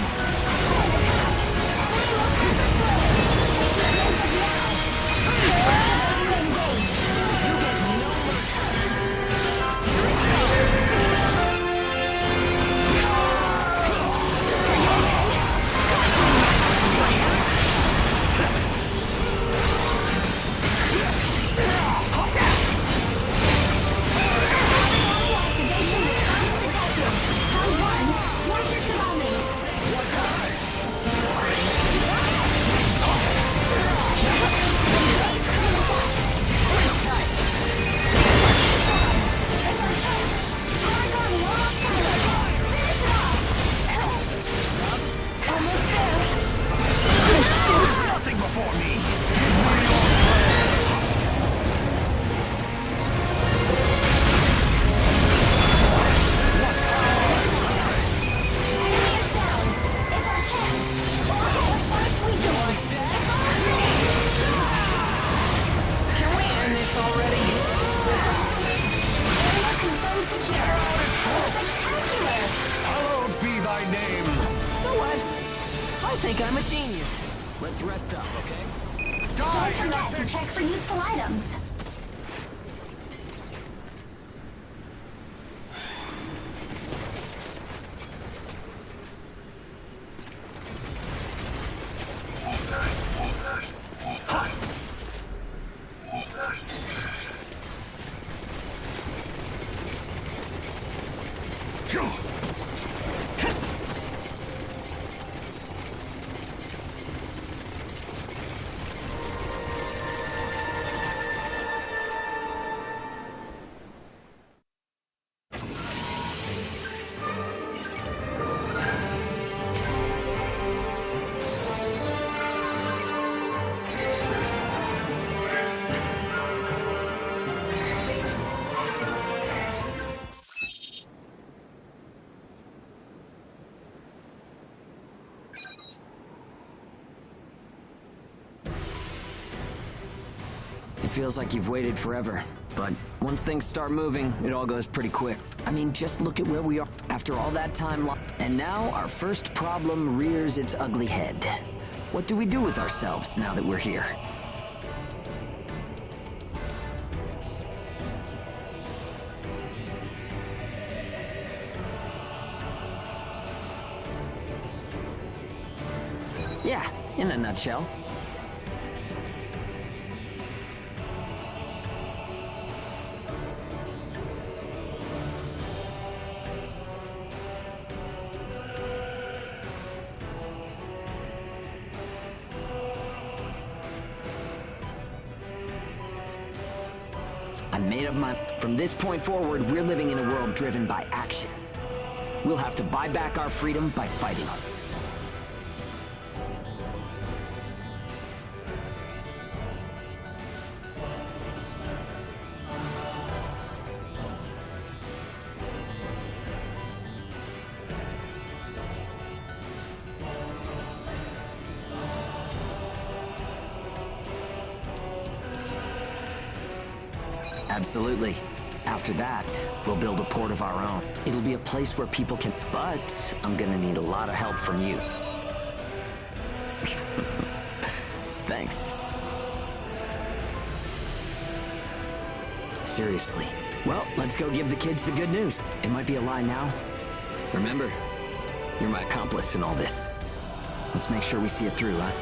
Excellent attack. Enemy locator slain. Take the hits of now. Activating engage. You get no mercy. Here it comes. Activation response detected. Round 1. Watch your surroundings. Engage chromebook. Sleep tight. It's our chance. Paragon wall of silence. Finish it off. Almost there. There's nothing before me. Enemy is down. It's our chance. What's first we do? Can we end this already? Area confirmed secure. Spectacular. Hallowed be thy name. You know what? I think I'm a genius. Let's rest up, okay? Don't forget to check for useful items. Feels like you've waited forever, but once things start moving, it all goes pretty quick. I mean, just look at where we are after all that time. And now our first problem rears its ugly head. What do we do with ourselves now that we're here? Yeah, in a nutshell. I made up my... From this point forward, we're living in a world driven by action. We'll have to buy back our freedom by fighting. Absolutely. After that, we'll build a port of our own. It'll be a place where people can... But I'm gonna need a lot of help from you. Thanks. Seriously. Well, let's go give the kids the good news. It might be a lie now. Remember, you're my accomplice in all this. Let's make sure we see it through, huh?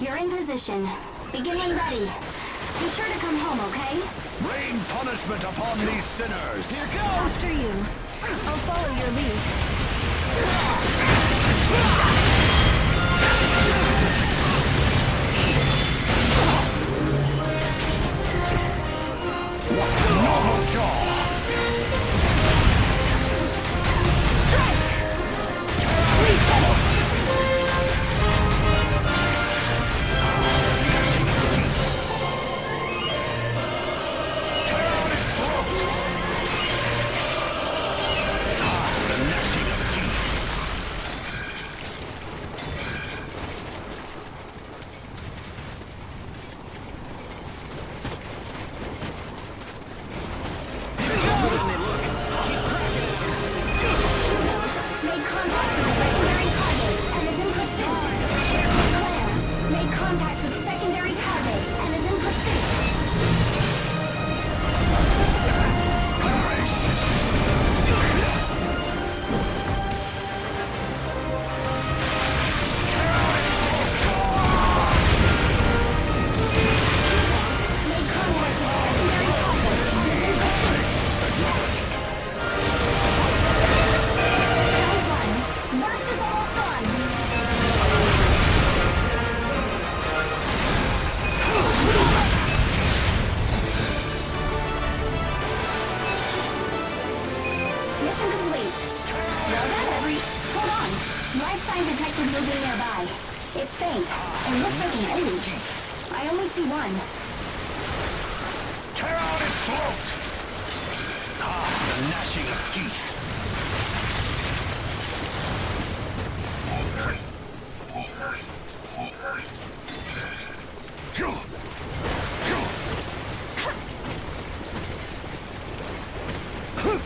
You're in position. Begin when ready. Be sure to come home, okay? Rain punishment upon these sinners! Here goes! After you. I'll follow your lead. What a novel jaw! Strike! Reset! Tear out its throat! The gnashing of teeth! Made contact with secondary target and is in pursuit. Claire, made contact with secondary target and is in pursuit. Made contact with secondary target and is in pursuit. Acknowledged. Round one. Burst is almost gone. Mission complete. Well done, Hold on. Life sign detected moving nearby. It's faint, and looks like an age. I only see one. Tear out its throat! The gnashing of teeth! Phew! Phew!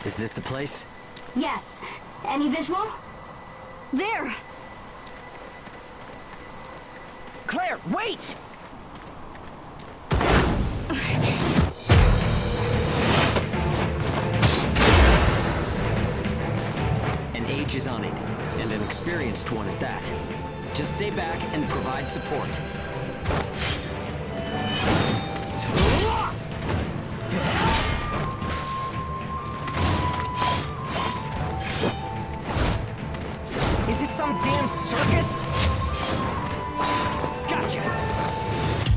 Is this the place? Yes. Any visual? There! Claire, wait! An age is on it, and an experienced one at that. Just stay back and provide support. Is this some damn circus? Gotcha!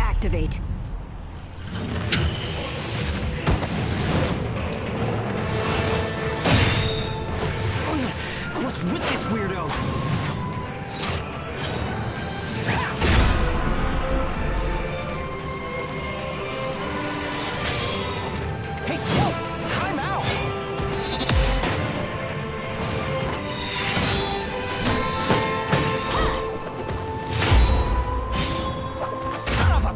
Activate. What's with this weirdo? Hey, whoa! Time out! Son of a...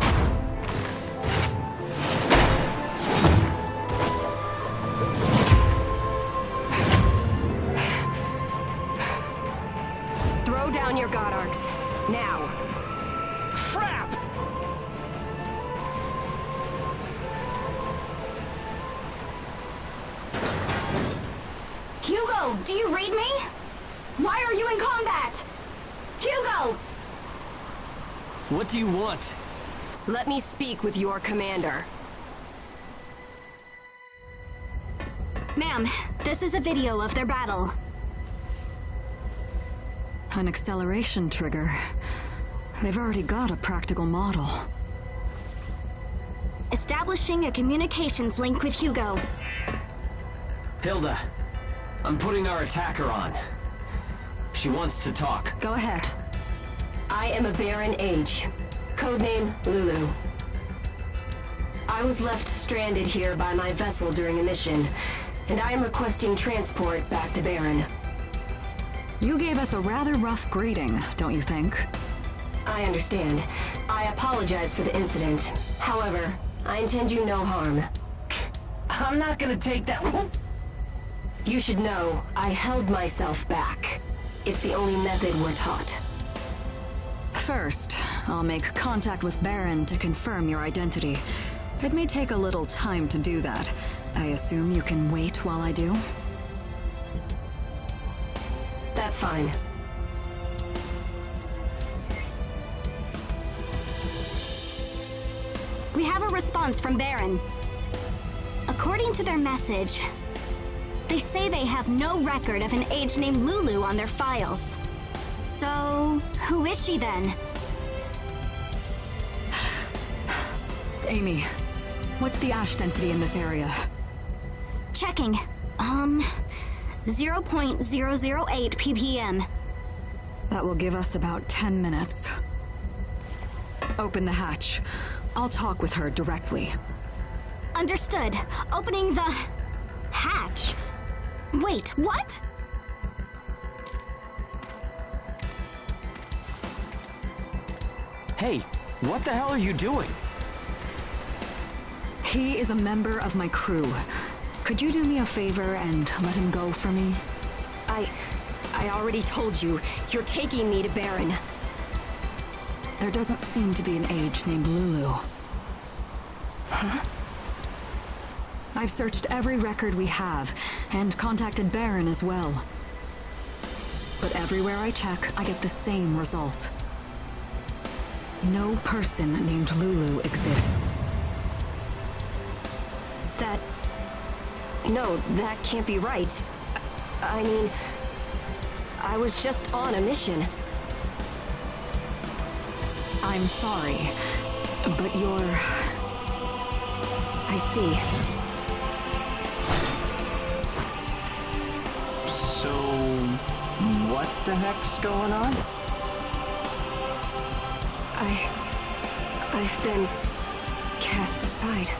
Throw down your god arcs. Now. Crap! Hugo, do you read me? Why are you in combat? Hugo! What do you want? Let me speak with your commander. Ma'am, this is a video of their battle. An acceleration trigger. They've already got a practical model. Establishing a communications link with Hugo. Hilda, I'm putting our attacker on. She wants to talk. Go ahead. I am a Baron Age. Codename Lulu. I was left stranded here by my vessel during a mission, and I am requesting transport back to Baron. You gave us a rather rough greeting, don't you think? I understand. I apologize for the incident. However, I intend you no harm. I'm not gonna take that. You should know, I held myself back. It's the only method we're taught. First, I'll make contact with Baron to confirm your identity. It may take a little time to do that. I assume you can wait while I do? That's fine. We have a response from Baron. According to their message, they say they have no record of an age named Lulu on their files. So, who is she then? Amy, what's the ash density in this area? Checking. 0.008 ppm. That will give us about 10 minutes. Open the hatch. I'll talk with her directly. Understood. Opening the hatch. Wait, what? Hey, what the hell are you doing? He is a member of my crew. Could you do me a favor and let him go for me? I already told you, you're taking me to Baron. There doesn't seem to be an age named Lulu. Huh? I've searched every record we have, and contacted Baron as well. But everywhere I check, I get the same result. No person named Lulu exists. No, that can't be right. I mean, I was just on a mission. I'm sorry, but you're... I see. So, what the heck's going on? I've been cast aside.